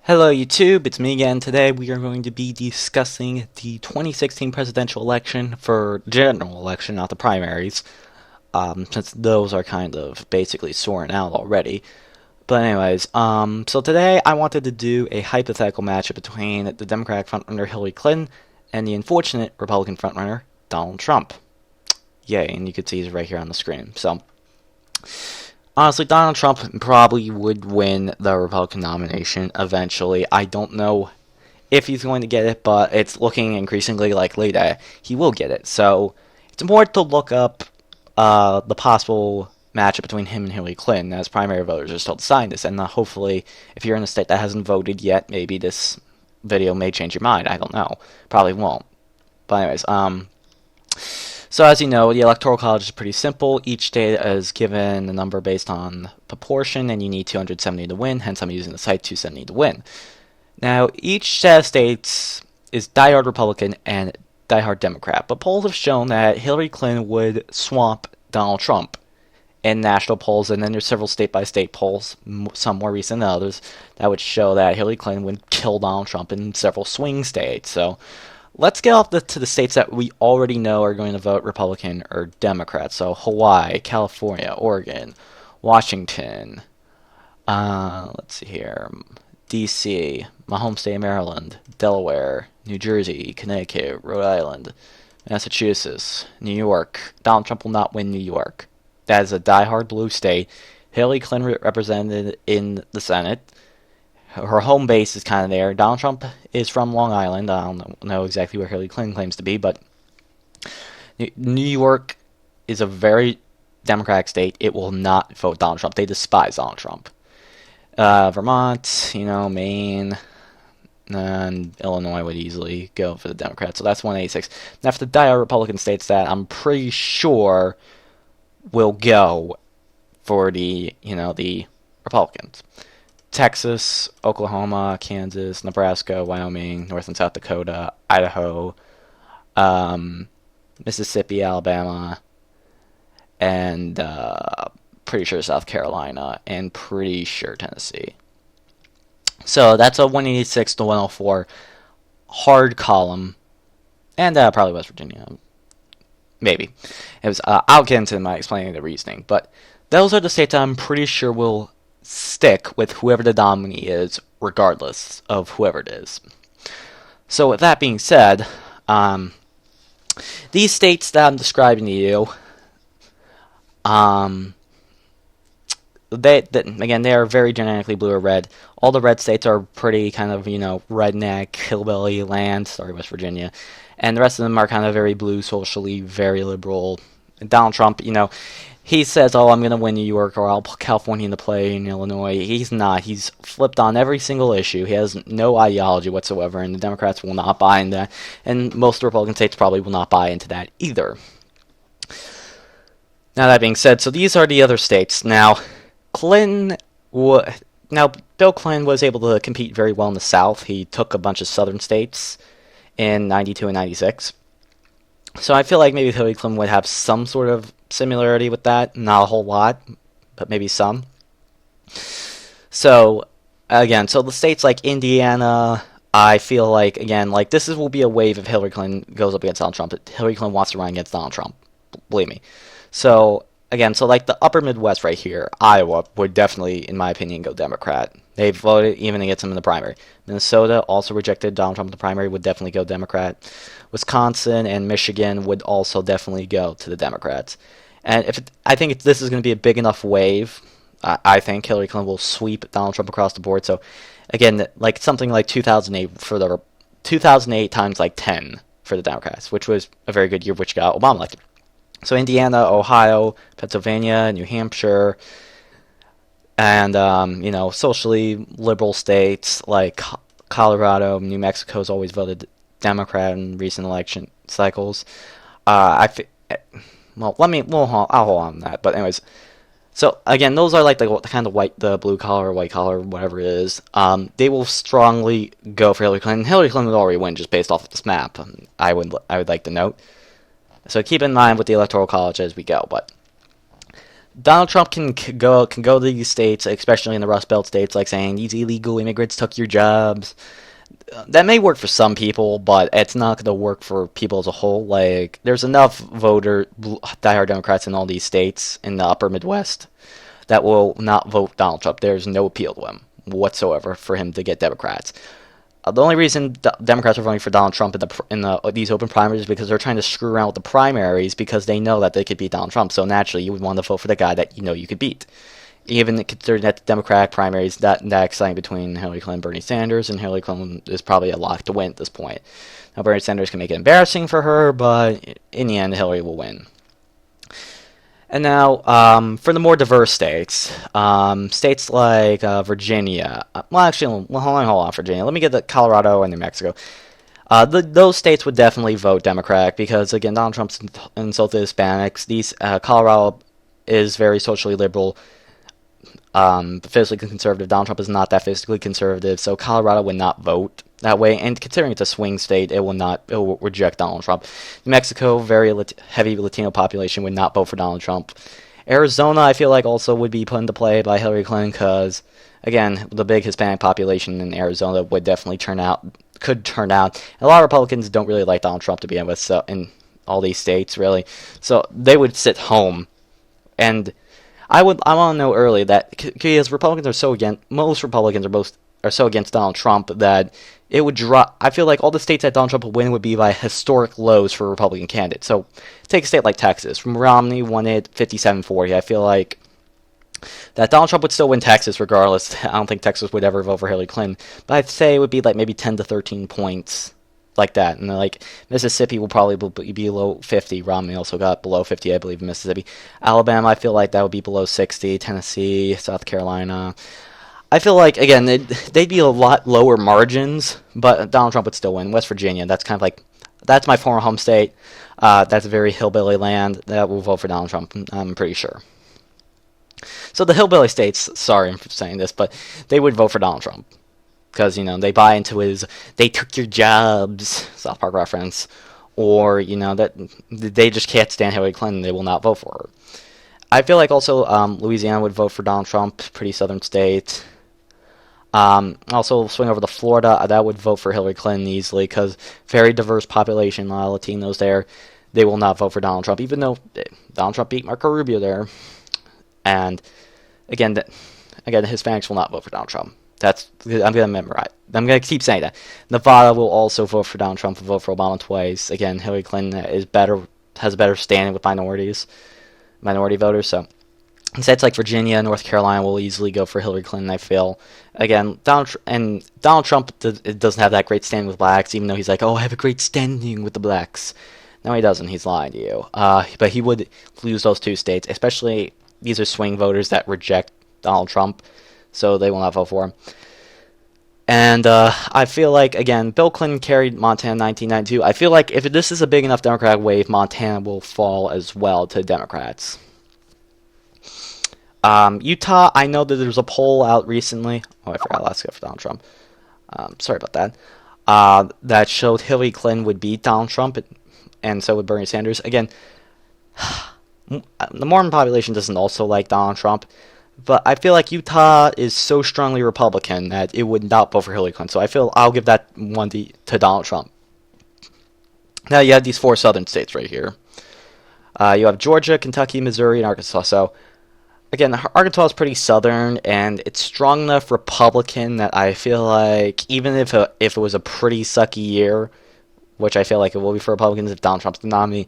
Hello YouTube, it's me again. Today we are going to be discussing the 2016 presidential election for general election, not the primaries, since those are kind of basically sorting out already. But anyways, so today I wanted to do a hypothetical matchup between the Democratic frontrunner Hillary Clinton and the unfortunate Republican frontrunner Donald Trump. Yay, and you can see he's right here on the screen. So, honestly, Donald Trump probably would win the Republican nomination eventually. I don't know if he's going to get it, but it's looking increasingly likely that he will get it. So it's important to look up the possible matchup between him and Hillary Clinton, as primary voters are still deciding this. And hopefully, if you're in a state that hasn't voted yet, maybe this video may change your mind. I don't know. Probably won't. But anyways, so as you know, the Electoral College is pretty simple. Each state is given a number based on proportion, and you need 270 to win, hence I'm using the site 270 to win. Now, each set of states is diehard Republican and diehard Democrat, but polls have shown that Hillary Clinton would swamp Donald Trump in national polls, and then there's several state-by-state polls, some more recent than others, that would show that Hillary Clinton would kill Donald Trump in several swing states. So let's get off to the states that we already know are going to vote Republican or Democrat. So Hawaii, California, Oregon, Washington, let's see here, D.C., my home state of Maryland, Delaware, New Jersey, Connecticut, Rhode Island, Massachusetts, New York. Donald Trump will not win New York. That is a diehard blue state. Hillary Clinton represented in the Senate. Her home base is kind of there. Donald Trump is from Long Island. I don't know exactly where Hillary Clinton claims to be, but New York is a very Democratic state. It will not vote Donald Trump. They despise Donald Trump. Vermont, Maine, and Illinois would easily go for the Democrats. So that's 186. Now, for the dire Republican states that I'm pretty sure will go for the Republicans. Texas, Oklahoma, Kansas, Nebraska, Wyoming, North and South Dakota, Idaho, Mississippi, Alabama, and pretty sure South Carolina, and pretty sure Tennessee. So that's a 186 to 104 hard column, and probably West Virginia. Maybe. It was. I'll get into my explaining the reasoning, but those are the states that I'm pretty sure will stick with whoever the nominee is, regardless of whoever it is. So with that being said, these states that I'm describing to you, they are very genetically blue or red. All the red states are pretty kind of, redneck, hillbilly land, sorry, West Virginia, and the rest of them are kind of very blue, socially, very liberal. Donald Trump, he says, I'm going to win New York, or I'll put California into play in Illinois. He's not. He's flipped on every single issue. He has no ideology whatsoever, and the Democrats will not buy into that. And most Republican states probably will not buy into that either. Now, that being said, so these are the other states. Now, Bill Clinton was able to compete very well in the South. He took a bunch of southern states in 92 and 96. So I feel like maybe Hillary Clinton would have some sort of similarity with that. Not a whole lot, but maybe some. So, again, the states like Indiana, I feel like, again, this will be a wave if Hillary Clinton goes up against Donald Trump. Hillary Clinton wants to run against Donald Trump. Believe me. So, again, the upper Midwest right here, Iowa, would definitely, in my opinion, go Democrat. They voted even against him in the primary. Minnesota also rejected Donald Trump in the primary, would definitely go Democrat. Wisconsin and Michigan would also definitely go to the Democrats. And I think this is going to be a big enough wave. I think Hillary Clinton will sweep Donald Trump across the board. So, again, something like 2008 2008 times 10 for the Democrats, which was a very good year, which got Obama elected. So Indiana, Ohio, Pennsylvania, New Hampshire, and socially liberal states like Colorado, New Mexico's always voted Democrat in recent election cycles. I'll hold on that. But anyways, so again, those are the kind of the blue collar, white collar, whatever it is. They will strongly go for Hillary Clinton. Hillary Clinton would already win just based off of this map. I would like to note. So keep in mind with the Electoral College as we go. But Donald Trump can go to these states, especially in the Rust Belt states, like saying these illegal immigrants took your jobs. That may work for some people, but it's not going to work for people as a whole. Like, there's enough diehard Democrats in all these states in the upper Midwest that will not vote Donald Trump. There's no appeal to him whatsoever for him to get Democrats. The only reason Democrats are voting for Donald Trump in these open primaries is because they're trying to screw around with the primaries because they know that they could beat Donald Trump. So naturally, you would want to vote for the guy that you know you could beat. Even considering that the Democratic primaries, that exciting between Hillary Clinton and Bernie Sanders, and Hillary Clinton is probably a lock to win at this point. Now, Bernie Sanders can make it embarrassing for her, but in the end, Hillary will win. And now, for the more diverse states, states like Virginia. Well, actually, hold on, Virginia. Let me get the Colorado and New Mexico. Those states would definitely vote Democratic because, again, Donald Trump's insulted Hispanics. Colorado is very socially liberal, physically conservative. Donald Trump is not that physically conservative, so Colorado would not vote that way. And considering it's a swing state, it will reject Donald Trump. New Mexico, very heavy Latino population, would not vote for Donald Trump. Arizona, I feel like also would be put into play by Hillary Clinton because, again, the big Hispanic population in Arizona would definitely could turn out. And a lot of Republicans don't really like Donald Trump to begin with, so in all these states, really. So they would sit home. And I want to know early that because Republicans are so against, most Republicans are so against Donald Trump that it would drop. I feel like all the states that Donald Trump would win would be by historic lows for Republican candidates. So take a state like Texas. Romney won it 57-40. I feel like that Donald Trump would still win Texas regardless. I don't think Texas would ever vote for Hillary Clinton, but I'd say it would be like maybe 10 to 13 points like that. And like Mississippi will probably be below 50. Romney also got below 50, I believe, in Mississippi. Alabama, I feel like that would be below 60. Tennessee, South Carolina. I feel like, again, they'd be a lot lower margins, but Donald Trump would still win. West Virginia, that's kind of like, that's my former home state. That's a very hillbilly land. That will vote for Donald Trump, I'm pretty sure. So the hillbilly states, sorry for saying this, but they would vote for Donald Trump. Because, they buy into his, they took your jobs, South Park reference, or, that they just can't stand Hillary Clinton, they will not vote for her. I feel like also Louisiana would vote for Donald Trump, pretty southern state. Also, swing over to Florida, that would vote for Hillary Clinton easily, because very diverse population, a lot of Latinos there, they will not vote for Donald Trump, even though Donald Trump beat Marco Rubio there. And, again, the Hispanics will not vote for Donald Trump. I'm going to memorize. I'm going to keep saying that. Nevada will also vote for Donald Trump, vote for Obama twice. Again, Hillary Clinton has a better standing with minority voters. So, states like Virginia, North Carolina will easily go for Hillary Clinton, I feel. Again, Donald Trump doesn't have that great standing with blacks, even though he's like, oh, I have a great standing with the blacks. No, he doesn't. He's lying to you. But he would lose those two states, especially these are swing voters that reject Donald Trump, so they will not vote for him. And I feel like, again, Bill Clinton carried Montana in 1992. I feel like if this is a big enough Democratic wave, Montana will fall as well to Democrats. Utah, I know that there's a poll out recently. Oh, I forgot last year for Donald Trump. Sorry about that. That showed Hillary Clinton would beat Donald Trump, and so would Bernie Sanders. Again, the Mormon population doesn't also like Donald Trump. But I feel like Utah is so strongly Republican that it would not vote for Hillary Clinton. So I feel I'll give that one to Donald Trump. Now you have these four southern states right here. You have Georgia, Kentucky, Missouri, and Arkansas. So, again, Arkansas is pretty southern, and it's strong enough Republican that I feel like even if it was a pretty sucky year, which I feel like it will be for Republicans if Donald Trump's the nominee,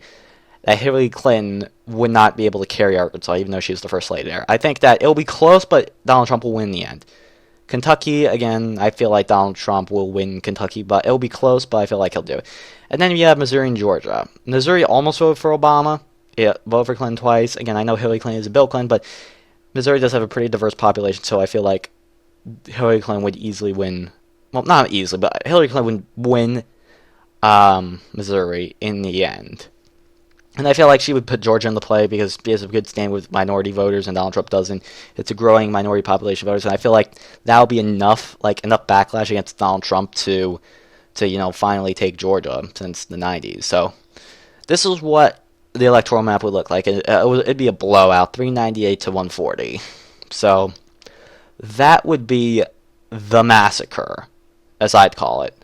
that Hillary Clinton would not be able to carry Arkansas, even though she was the first lady there. I think that it'll be close, but Donald Trump will win in the end. Kentucky, again, I feel like Donald Trump will win Kentucky, but it'll be close, but I feel like he'll do it. And then you have Missouri and Georgia. Missouri almost voted for Obama. Yeah, voted for Clinton twice. Again, I know Hillary Clinton is a Bill Clinton, but Missouri does have a pretty diverse population, so I feel like Hillary Clinton would easily win. Well, not easily, but Hillary Clinton would win Missouri in the end. And I feel like she would put Georgia into play because she has a good stand with minority voters and Donald Trump doesn't. It's a growing minority population of voters, and I feel like that'll be enough backlash against Donald Trump to finally take Georgia since the 90s. So this is what the electoral map would look like. It'd be a blowout, 398 to 140. So that would be the massacre, as I'd call it,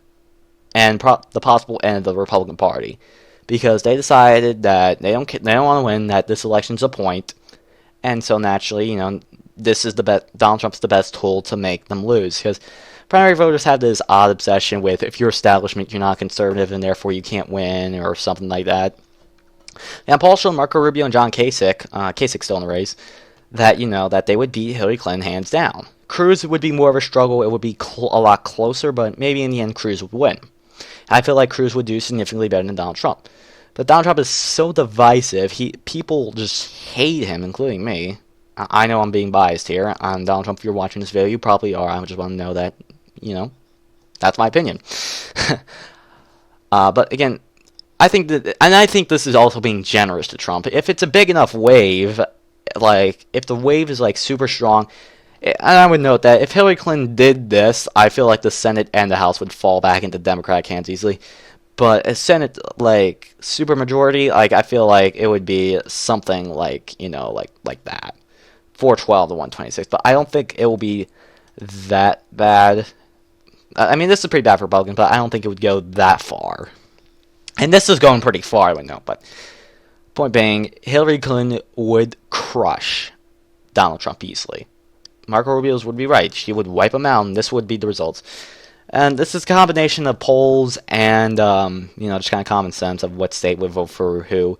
and the possible end of the Republican Party, because they decided that they don't want to win, that this election's a point, and so naturally, this is Donald Trump's the best tool to make them lose, because primary voters have this odd obsession with, if you're establishment, you're not conservative, and therefore you can't win, or something like that. Now, Paul showed Marco Rubio and John Kasich, Kasich still in the race, that that they would beat Hillary Clinton hands down. Cruz would be more of a struggle. It would be a lot closer, but maybe in the end, Cruz would win. I feel like Cruz would do significantly better than Donald Trump. But Donald Trump is so divisive. People just hate him, including me. I know I'm being biased here. Donald Trump, if you're watching this video, you probably are. I just want to know that, that's my opinion. But again, I think this is also being generous to Trump. If it's a big enough wave, if the wave is super strong, and I would note that if Hillary Clinton did this, I feel like the Senate and the House would fall back into Democratic hands easily. But a Senate super majority, I feel like it would be something like that, 412 to 126. But I don't think it will be that bad. I mean, this is pretty bad for Republicans, but I don't think it would go that far. And this is going pretty far, I would know. But point being, Hillary Clinton would crush Donald Trump easily. Marco Rubio's would be right. She would wipe him out, and this would be the results. And this is a combination of polls and, just kind of common sense of what state would vote for who.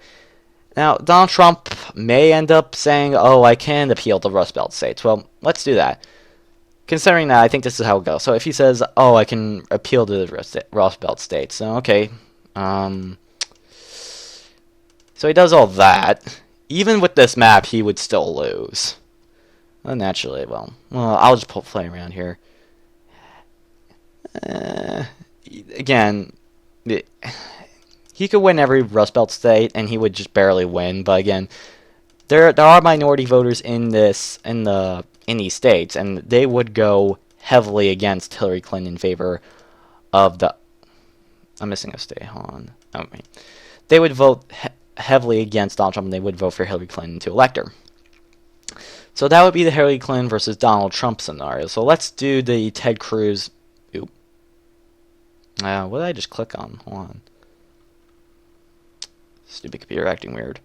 Now, Donald Trump may end up saying, I can appeal to Rust Belt states. Well, let's do that. Considering that, I think this is how it goes. So if he says, I can appeal to the Rust Belt states, so okay. So he does all that. Even with this map, he would still lose. Well, naturally, I'll just play around here. Again, he could win every Rust Belt state, and he would just barely win. But again, there are minority voters in these states, and they would go heavily against Hillary Clinton in favor of the. I'm missing a state. Hold on. Okay. They would vote heavily against Donald Trump, and they would vote for Hillary Clinton to elect her. So that would be the Hillary Clinton versus Donald Trump scenario. So let's do the Ted Cruz. Oop. What did I just click on? Hold on. Stupid computer acting weird.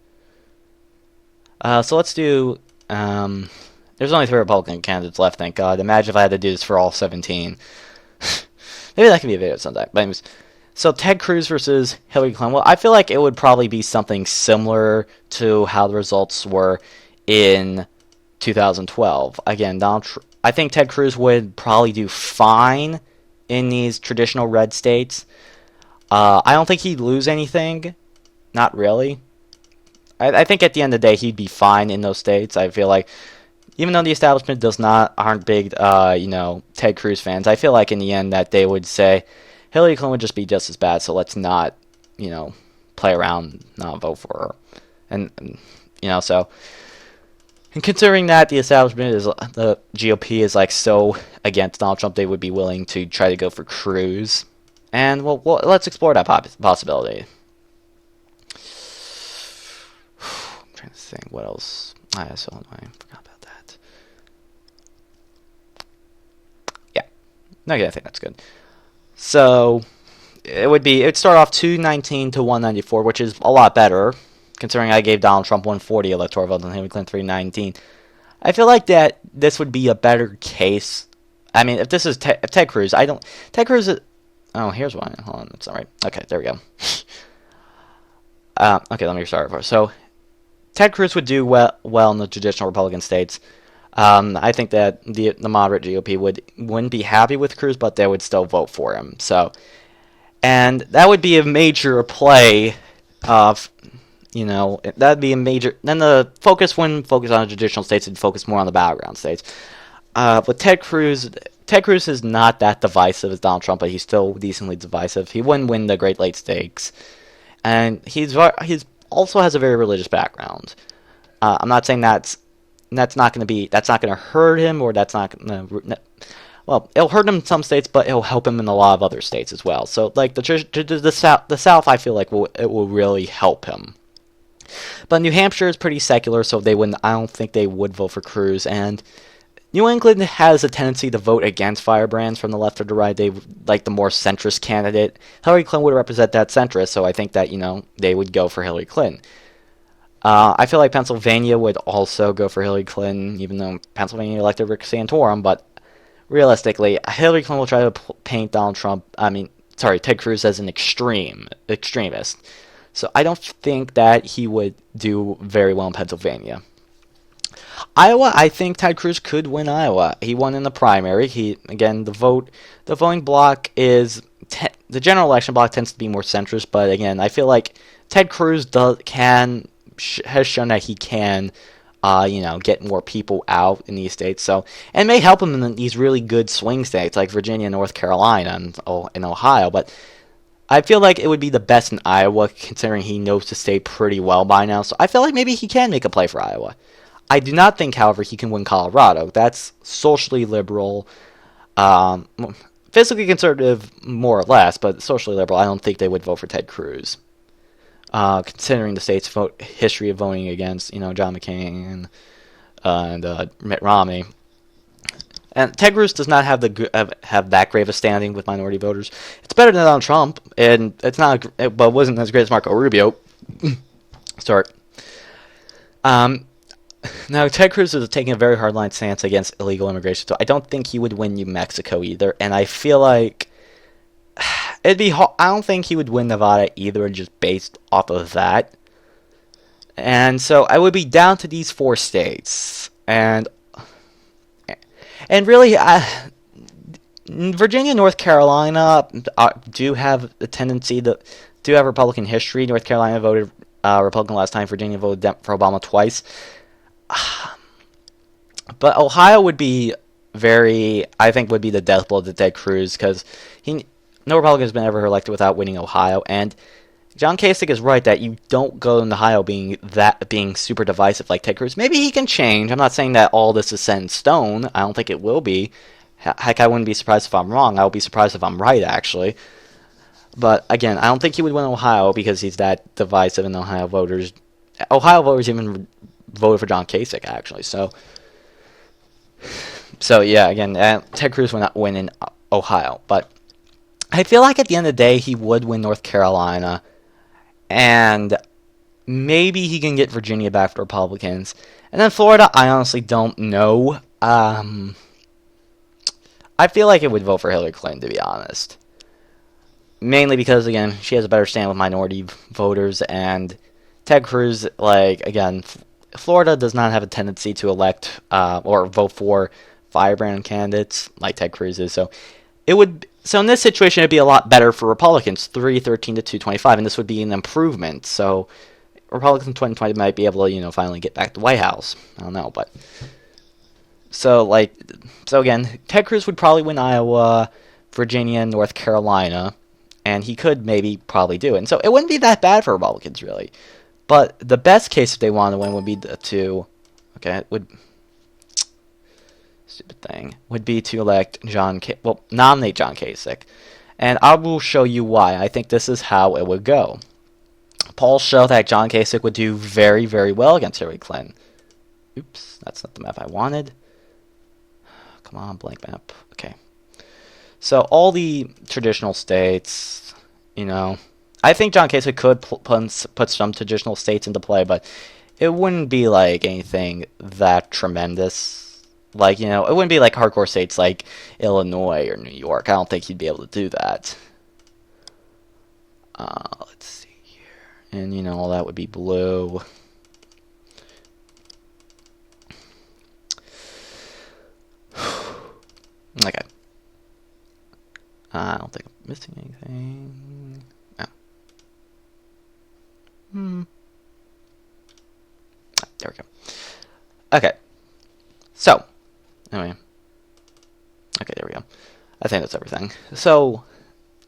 So let's do. There's only 3 Republican candidates left, thank God. Imagine if I had to do this for all 17. Maybe that could be a video sometime. But anyways, so Ted Cruz versus Hillary Clinton. Well, I feel like it would probably be something similar to how the results were in 2012. Again, I think Ted Cruz would probably do fine in these traditional red states. I don't think he'd lose anything. Not really. I think at the end of the day, he'd be fine in those states. I feel like, even though the establishment aren't big, Ted Cruz fans, I feel like in the end that they would say Hillary Clinton would just be just as bad. So let's not, play around, not vote for her, and so. And considering that the establishment the GOP is so against Donald Trump, they would be willing to try to go for Cruz. And well let's explore that possibility. I'm trying to think what else. I forgot about that. Yeah. Okay, I think that's good. So it would start off 219 to 194, which is a lot better. Considering I gave Donald Trump 140 electoral votes and Hillary Clinton 319, I feel like that this would be a better case. I mean, if this is Ted Cruz, Ted Cruz is. Oh, here's one. Hold on, that's not right. Okay, there we go. Okay, let me start over. So, Ted Cruz would do well in the traditional Republican states. I think that the moderate GOP wouldn't be happy with Cruz, but they would still vote for him. So, and that would be a major play of. That'd be a major. Then the focus wouldn't focus on the traditional states; it'd focus more on the battleground states. But Ted Cruz is not that divisive as Donald Trump, but he's still decently divisive. He wouldn't win the Great Lakes Stakes, and he's also has a very religious background. I'm not saying that's not going to hurt him, or that's not going to. Well, it'll hurt him in some states, but it'll help him in a lot of other states as well. So, the South, I feel like it will really help him. But New Hampshire is pretty secular, so they wouldn't. I don't think they would vote for Cruz. And New England has a tendency to vote against firebrands from the left or the right. They like the more centrist candidate. Hillary Clinton would represent that centrist, so I think that they would go for Hillary Clinton. I feel like Pennsylvania would also go for Hillary Clinton, even though Pennsylvania elected Rick Santorum. But realistically, Hillary Clinton will try to paint Ted Cruz as an extremist. So I don't think that he would do very well in Pennsylvania. Iowa, I think Ted Cruz could win Iowa. He won in the primary. The voting block the general election block tends to be more centrist, but again, I feel like Ted Cruz has shown that he can, get more people out in these states. So, and it may help him in these really good swing states like Virginia, North Carolina, and Ohio. But I feel like it would be the best in Iowa, considering he knows the state pretty well by now. So I feel like maybe he can make a play for Iowa. I do not think, however, he can win Colorado. That's socially liberal, physically conservative, more or less, but socially liberal. I don't think they would vote for Ted Cruz, considering the state's history of voting against, John McCain and Mitt Romney. And Ted Cruz does not have that grave a standing with minority voters. It's better than Donald Trump, and it wasn't as great as Marco Rubio. Start. Now, Ted Cruz is taking a very hardline stance against illegal immigration, so I don't think he would win New Mexico either. And I feel like it'd be hard. I don't think he would win Nevada either, just based off of that. And so I would be down to these 4 states, and really, Virginia, North Carolina do have a tendency do have Republican history. North Carolina voted Republican last time. Virginia voted for Obama twice. But Ohio would be I think would be the death blow to Ted Cruz, because no Republican has been ever elected without winning Ohio. And John Kasich is right that you don't go in Ohio being super divisive like Ted Cruz. Maybe he can change. I'm not saying that all this is set in stone. I don't think it will be. Heck, I wouldn't be surprised if I'm wrong. I would be surprised if I'm right, actually. But again, I don't think he would win Ohio because he's that divisive, and Ohio voters even voted for John Kasich, actually. So yeah, again, Ted Cruz will not win in Ohio. But I feel like at the end of the day, he would win North Carolina, and maybe he can get Virginia back for Republicans. And then Florida, I honestly don't know. I feel like it would vote for Hillary Clinton, to be honest. Mainly because, again, she has a better stand with minority voters, and Ted Cruz, Florida does not have a tendency to elect or vote for firebrand candidates like Ted Cruz is. So in this situation, it'd be a lot better for Republicans, 313 to 225, and this would be an improvement. So Republicans in 2020 might be able to, finally get back to the White House. I don't know, but so again, Ted Cruz would probably win Iowa, Virginia, and North Carolina, and he could probably do it. And so it wouldn't be that bad for Republicans, really. But the best case if they wanted to win would be to elect nominate John Kasich. And I will show you why. I think this is how it would go. Polls show that John Kasich would do very, very well against Hillary Clinton. Oops, that's not the map I wanted. Come on, blank map. Okay. So all the traditional states, I think John Kasich could put some traditional states into play, but it wouldn't be like anything that tremendous. Like, it wouldn't be like hardcore states like Illinois or New York. I don't think he'd be able to do that. Let's see here. And, all that would be blue. Okay. I don't think I'm missing anything. No. There we go. Okay. So, anyway. Okay, there we go. I think that's everything. So,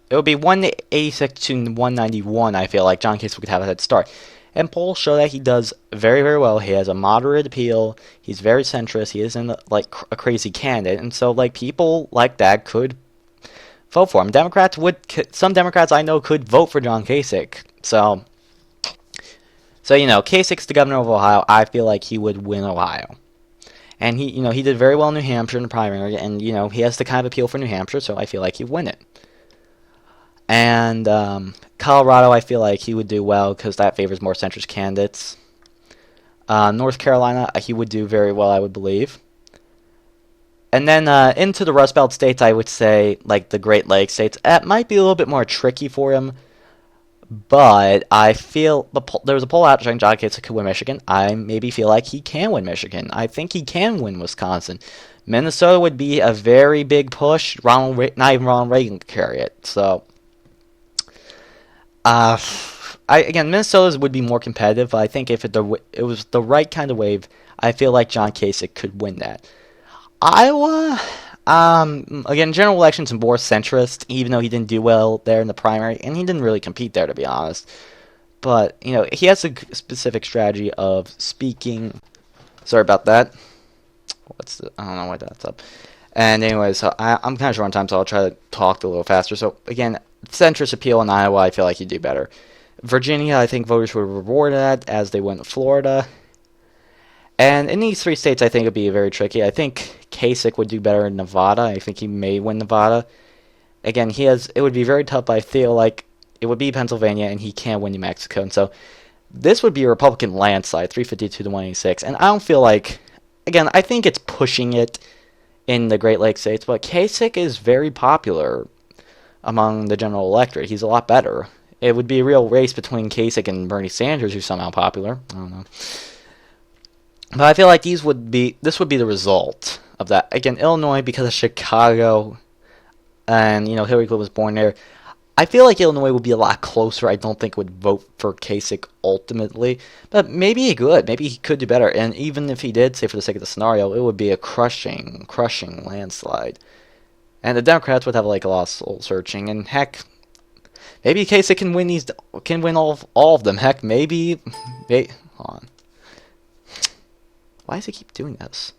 it would be 186 to 191, I feel like John Kasich would have a head start. And polls show that he does very, very well. He has a moderate appeal. He's very centrist. He isn't, a crazy candidate. And so, people like that could vote for him. Some Democrats I know could vote for John Kasich. So, So, Kasich's the governor of Ohio. I feel like he would win Ohio. And he did very well in New Hampshire in the primary, and, he has the kind of appeal for New Hampshire, so I feel like he'd win it. And Colorado, I feel like he would do well because that favors more centrist candidates. North Carolina, he would do very well, I would believe. And then into the Rust Belt states, I would say, like the Great Lakes states, it might be a little bit more tricky for him. But I feel there was a poll out showing John Kasich could win Michigan. I maybe feel like he can win Michigan. I think he can win Wisconsin. Minnesota would be a very big push. Not even Ronald Reagan could carry it. So, Minnesota's would be more competitive. But I think if it was the right kind of wave, I feel like John Kasich could win that. Iowa, again, general elections and more centrist, even though he didn't do well there in the primary, and he didn't really compete there, to be honest. But, he has a specific strategy of speaking. Sorry about that. I don't know why that's up. And anyways, I'm kind of short on time, so I'll try to talk a little faster. So, again, centrist appeal in Iowa, I feel like he'd do better. Virginia, I think voters would reward that as they went to Florida. And in these three states, I think it would be very tricky. I think Kasich would do better in Nevada. I think he may win Nevada. Again, it would be very tough, but I feel like it would be Pennsylvania, and he can't win New Mexico. And so this would be a Republican landslide, 352 to 186. And I don't feel like, again, I think it's pushing it in the Great Lakes states, but Kasich is very popular among the general electorate. He's a lot better. It would be a real race between Kasich and Bernie Sanders, who's somehow popular. I don't know. But I feel like this would be the result of that. Again, Illinois, because of Chicago, and, Hillary Clinton was born there. I feel like Illinois would be a lot closer. I don't think would vote for Kasich ultimately. But maybe he could. Maybe he could do better. And even if he did, say for the sake of the scenario, it would be a crushing landslide. And the Democrats would have like a lot of soul searching. And heck, maybe Kasich can win all of them. Heck, maybe hold on. Why does he keep doing this?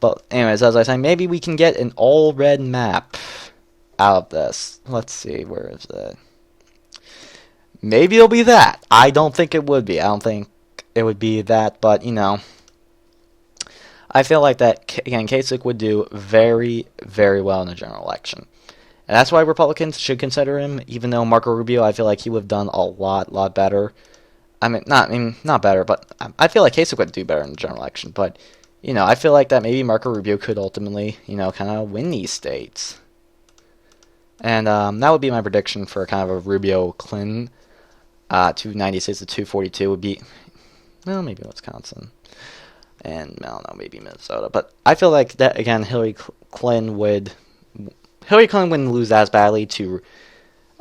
But anyways, as I say, maybe we can get an all-red map out of this. Let's see, where is it? Maybe it'll be that. I don't think it would be. I don't think it would be that, but, I feel like that, again, Kasich would do very, very well in the general election. And that's why Republicans should consider him, even though Marco Rubio, I feel like he would have done a lot better. Not better, but I feel like Kasich would do better in the general election. But, I feel like that maybe Marco Rubio could ultimately, kind of win these states. And that would be my prediction for kind of a Rubio-Clinton. 296 to 242 would be, well, maybe Wisconsin. And, I don't know, maybe Minnesota. But I feel like that, again, Hillary Clinton wouldn't lose as badly to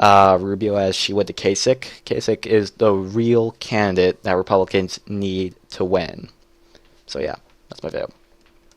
Rubio as she would to Kasich. Kasich is the real candidate that Republicans need to win. So yeah, that's my video.